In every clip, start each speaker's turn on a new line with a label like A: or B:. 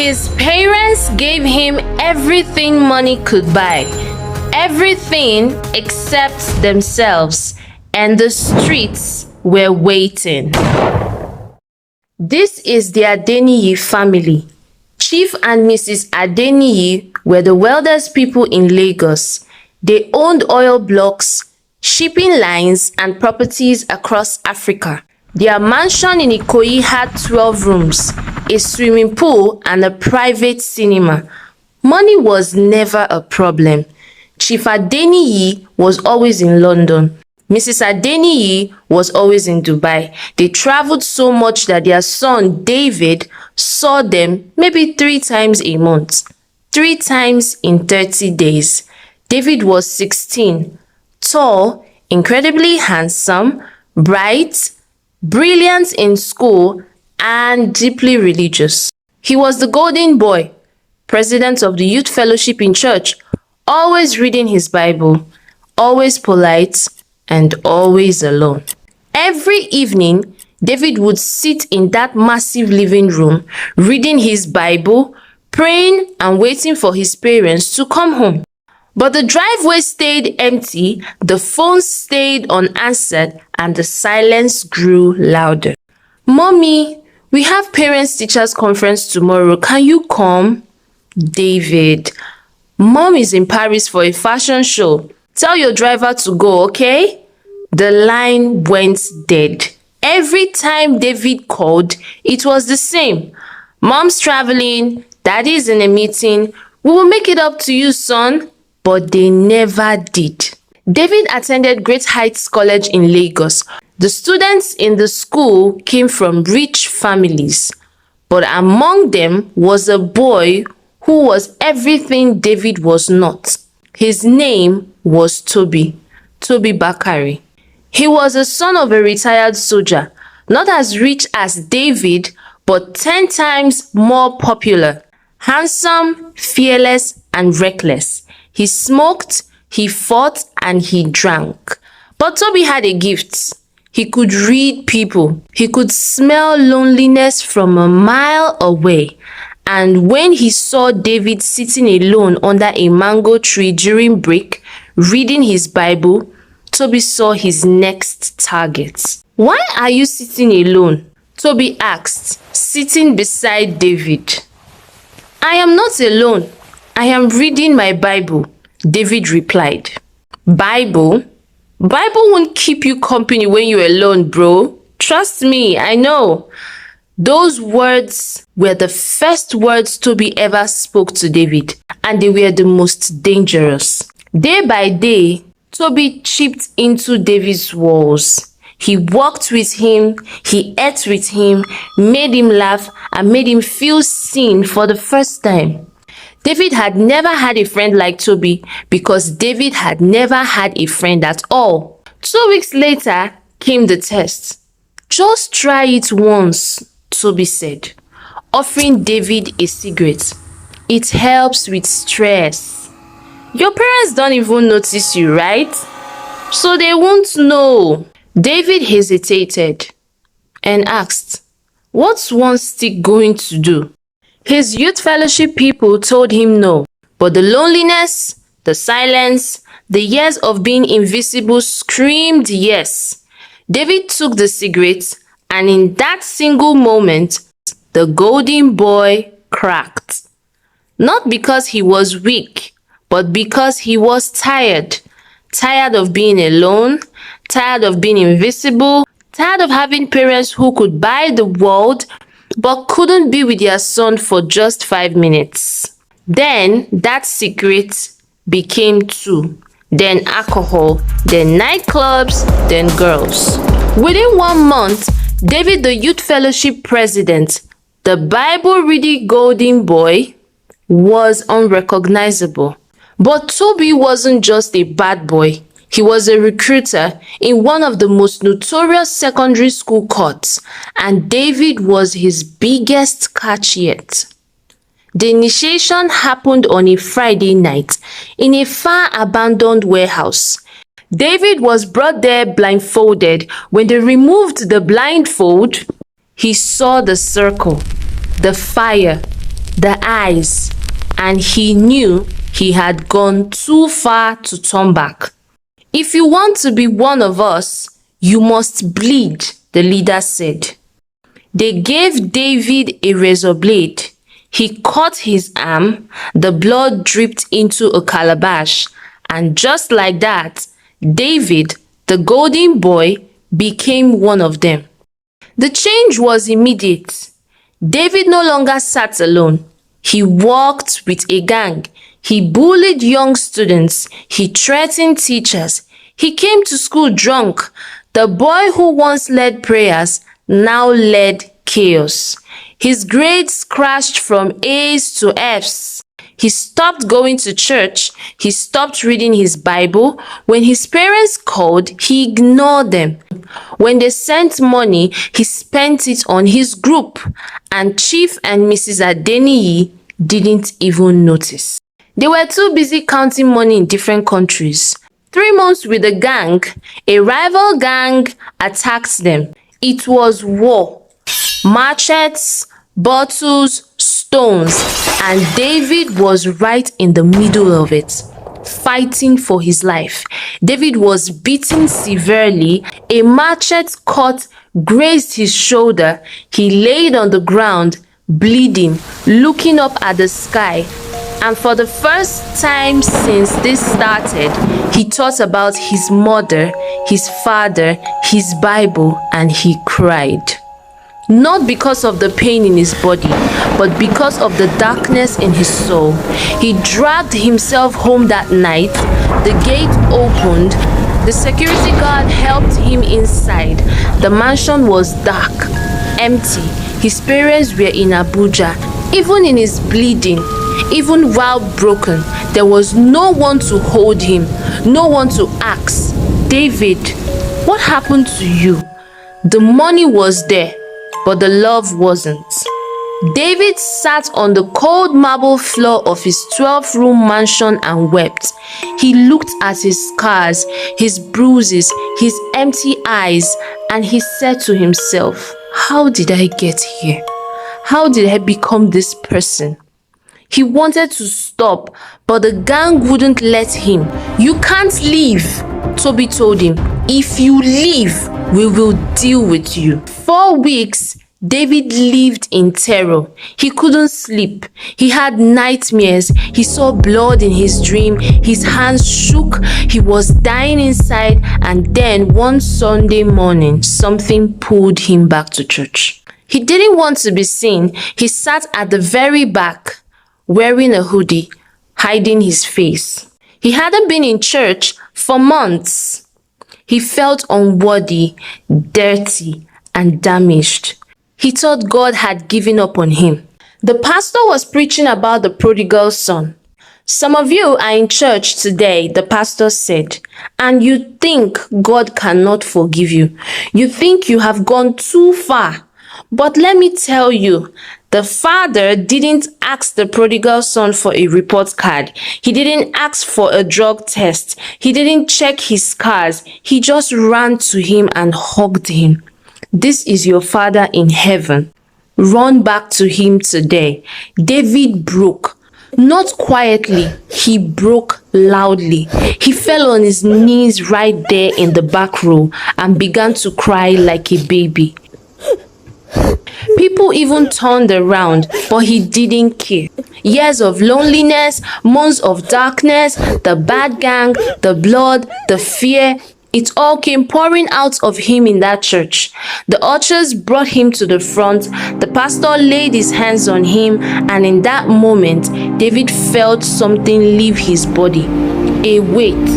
A: His parents gave him everything money could buy, everything except themselves, and the streets were waiting. This is the Adeniyi family. Chief and Mrs. Adeniyi were the wealthiest people in Lagos. They owned oil blocks, shipping lines, and properties across Africa. Their mansion in Ikoyi had 12 rooms, a swimming pool, and a private cinema. Money was never a problem. Chief Adeniyi was always in London. Mrs. Adeniyi was always in Dubai. They traveled so much that their son David saw them maybe 3 times a month, 3 times in 30 days. David was 16, tall, incredibly handsome, bright, brilliant in school, and deeply religious. He was the golden boy, president of the youth fellowship in church, always reading his Bible, always polite, and always alone. Every evening, David would sit in that massive living room, reading his Bible, praying, and waiting for his parents to come home. But the driveway stayed empty, the phone stayed unanswered, and the silence grew louder. "Mommy, we have parents-teachers conference tomorrow. Can you come?" "David, Mom is in Paris for a fashion show. Tell your driver to go, okay?" The line went dead. Every time David called, it was the same. "Mom's traveling, Daddy's in a meeting. We will make it up to you, son." But they never did. David attended Great Heights College in Lagos. The students in the school came from rich families, but among them was a boy who was everything David was not. His name was Toby Bakari. He was the son of a retired soldier, not as rich as David, but 10 times more popular, handsome, fearless, and reckless. He smoked, he fought, and he drank. But Toby had a gift. He could read people. He could smell loneliness from a mile away. And when he saw David sitting alone under a mango tree during break, reading his Bible, Toby saw his next target. "Why are you sitting alone?" Toby asked, sitting beside David. "I am not alone. I am reading my Bible," David replied. "Bible? Bible won't keep you company when you're alone, bro. Trust me, I know." Those words were the first words Toby ever spoke to David, and they were the most dangerous. Day by day, Toby chipped into David's walls. He walked with him, he ate with him, made him laugh, and made him feel seen for the first time. David had never had a friend like Toby because David had never had a friend at all. 2 weeks later came the test. "Just try it once," Toby said, offering David a cigarette. "It helps with stress. Your parents don't even notice you, right? So they won't know." David hesitated and asked, "What's one stick going to do?" His youth fellowship people told him no, but the loneliness, the silence, the years of being invisible screamed yes. David took the cigarette, and in that single moment, the golden boy cracked. Not because he was weak, but because he was tired. Tired of being alone, tired of being invisible, tired of having parents who could buy the world but couldn't be with their son for just 5 minutes. Then that cigarette became 2, then alcohol, then nightclubs, then girls. Within 1 month, David, the youth fellowship president, the Bible-reading golden boy, was unrecognizable. But Toby wasn't just a bad boy. He was a recruiter in one of the most notorious secondary school courts, and David was his biggest catch yet. The initiation happened on a Friday night in a far abandoned warehouse. David was brought there blindfolded. When they removed the blindfold, he saw the circle, the fire, the eyes, and he knew he had gone too far to turn back. "If you want to be one of us, you must bleed," the leader said. They gave David a razor blade. He cut his arm, the blood dripped into a calabash, and just like that, David, the golden boy, became one of them. The change was immediate. David no longer sat alone. He walked with a gang. He bullied young students. He threatened teachers. He came to school drunk. The boy who once led prayers now led chaos. His grades crashed from A's to F's. He stopped going to church. He stopped reading his Bible. When his parents called, he ignored them. When they sent money, he spent it on his group. And Chief and Mrs. Adeniyi didn't even notice. They were too busy counting money in different countries. 3 months with the gang, a rival gang attacked them. It was war. Machetes, bottles, stones, and David was right in the middle of it, fighting for his life. David was beaten severely. A machete cut grazed his shoulder. He laid on the ground, bleeding, looking up at the sky. And for the first time since this started, he thought about his mother, his father, his Bible, and he cried. Not because of the pain in his body, but because of the darkness in his soul. He dragged himself home that night. The gate opened. The security guard helped him inside. The mansion was dark, empty. His parents were in Abuja. Even in his bleeding, even while broken, there was no one to hold him, no one to ask, "David, what happened to you?" The money was there, but the love wasn't. David sat on the cold marble floor of his 12-room mansion and wept. He looked at his scars, his bruises, his empty eyes, and he said to himself, "How did I get here? How did I become this person?" He wanted to stop, but the gang wouldn't let him. "You can't leave," Toby told him. "If you leave, we will deal with you." 4 weeks, David lived in terror. He couldn't sleep. He had nightmares. He saw blood in his dream. His hands shook. He was dying inside. And then one Sunday morning, something pulled him back to church. He didn't want to be seen. He sat at the very back, wearing a hoodie, hiding his face. He hadn't been in church for months. He felt unworthy, dirty, and damaged. He thought God had given up on him. The pastor was preaching about the prodigal son. "Some of you are in church today," the pastor said, "and you think God cannot forgive you. You think you have gone too far. But let me tell you, the father didn't ask the prodigal son for a report card. He didn't ask for a drug test. He didn't check his scars. He just ran to him and hugged him. This is your Father in heaven. Run back to him today." David broke. Not quietly, he broke loudly. He fell on his knees right there in the back row and began to cry like a baby. People even turned around, but he didn't care. Years of loneliness, months of darkness, the bad gang, the blood, the fear, it all came pouring out of him in that church. The ushers brought him to the front. The pastor laid his hands on him, and in that moment, David felt something leave his body. A weight,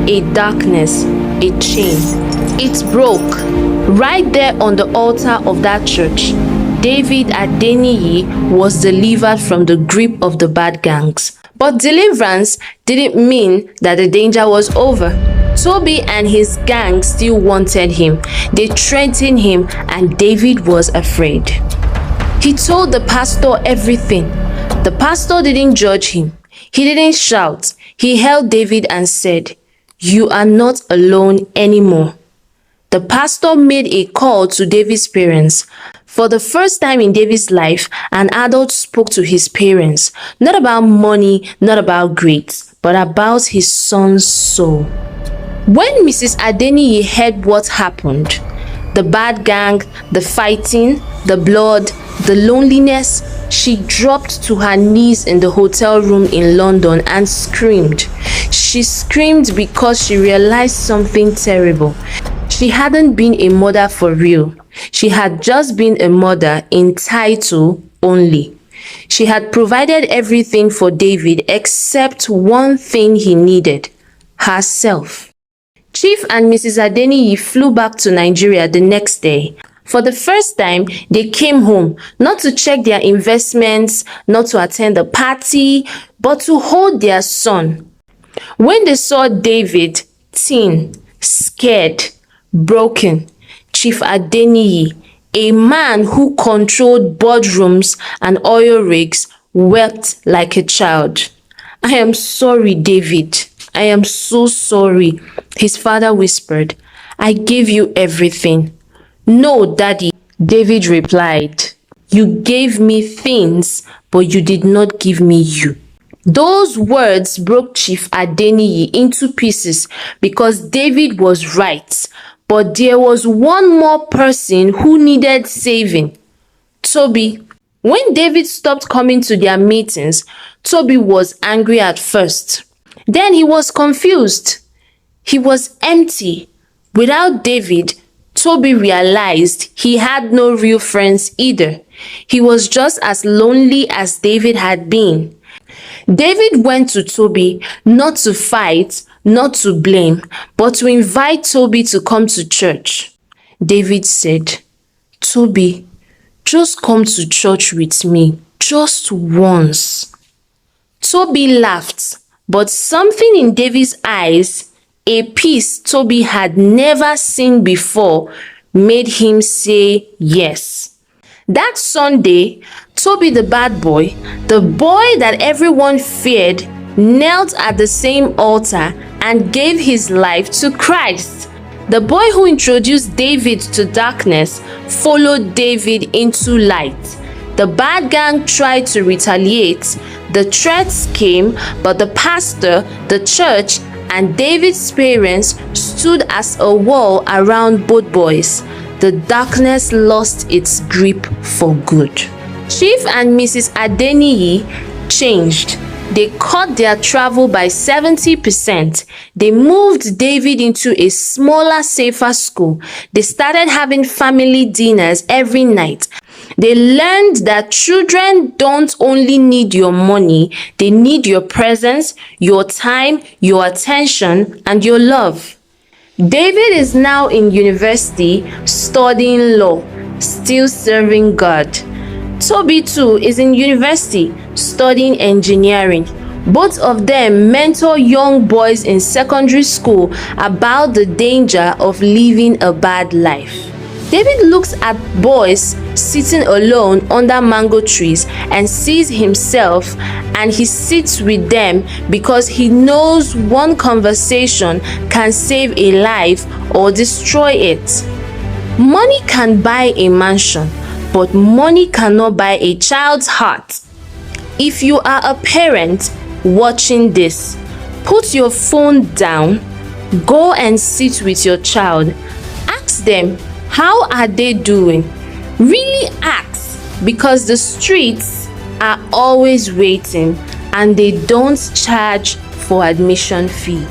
A: a darkness, a chain. It broke. Right there on the altar of that church, David Adeniyi was delivered from the grip of the bad gangs. But deliverance didn't mean that the danger was over. Toby and his gang still wanted him. They threatened him, and David was afraid. He told the pastor everything. The pastor didn't judge him. He didn't shout. He held David and said, "You are not alone anymore." The pastor made a call to David's parents. For the first time in David's life, an adult spoke to his parents, not about money, not about grades, but about his son's soul. When Mrs. Adeniyi heard what happened, the bad gang, the fighting, the blood, the loneliness, she dropped to her knees in the hotel room in London and screamed. She screamed because she realized something terrible. She hadn't been a mother for real. She had just been a mother in title only. She had provided everything for David except one thing he needed: herself. Chief and Mrs. Adeniyi flew back to Nigeria the next day. For the first time, they came home, not to check their investments, not to attend a party, but to hold their son. When they saw David, thin, scared, broken, Chief Adeniyi, a man who controlled boardrooms and oil rigs, wept like a child. "I am sorry, David. I am so sorry," his father whispered. "I gave you everything." "No, Daddy," David replied. "You gave me things, but you did not give me you." Those words broke Chief Adeniyi into pieces because David was right, but there was one more person who needed saving: Toby. When David stopped coming to their meetings, Toby was angry at first. Then he was confused. He was empty. Without David, Toby realized he had no real friends either. He was just as lonely as David had been. David went to Toby not to fight, not to blame, but to invite Toby to come to church. David said, "Toby, just come to church with me, just once." Toby laughed, but something in David's eyes, a piece Toby had never seen before, made him say yes. That Sunday, Toby the bad boy, the boy that everyone feared, knelt at the same altar and gave his life to Christ. The boy who introduced David to darkness followed David into light. The bad gang tried to retaliate. The threats came, but the pastor, the church, and David's parents stood as a wall around both boys. The darkness lost its grip for good. Chief and Mrs. Adeniyi changed. They cut their travel by 70%. They moved David into a smaller, safer school. They started having family dinners every night. They learned that children don't only need your money, they need your presence, your time, your attention, and your love. David is now in university studying law, still serving God. Toby too is in university studying engineering. Both of them mentor young boys in secondary school about the danger of living a bad life. David looks at boys sitting alone under mango trees and sees himself, and he sits with them because he knows one conversation can save a life or destroy it. Money can buy a mansion, but money cannot buy a child's heart. If you are a parent watching this, put your phone down, go and sit with your child. Ask them, how are they doing? Really ask, because the streets are always waiting and they don't charge for admission fee.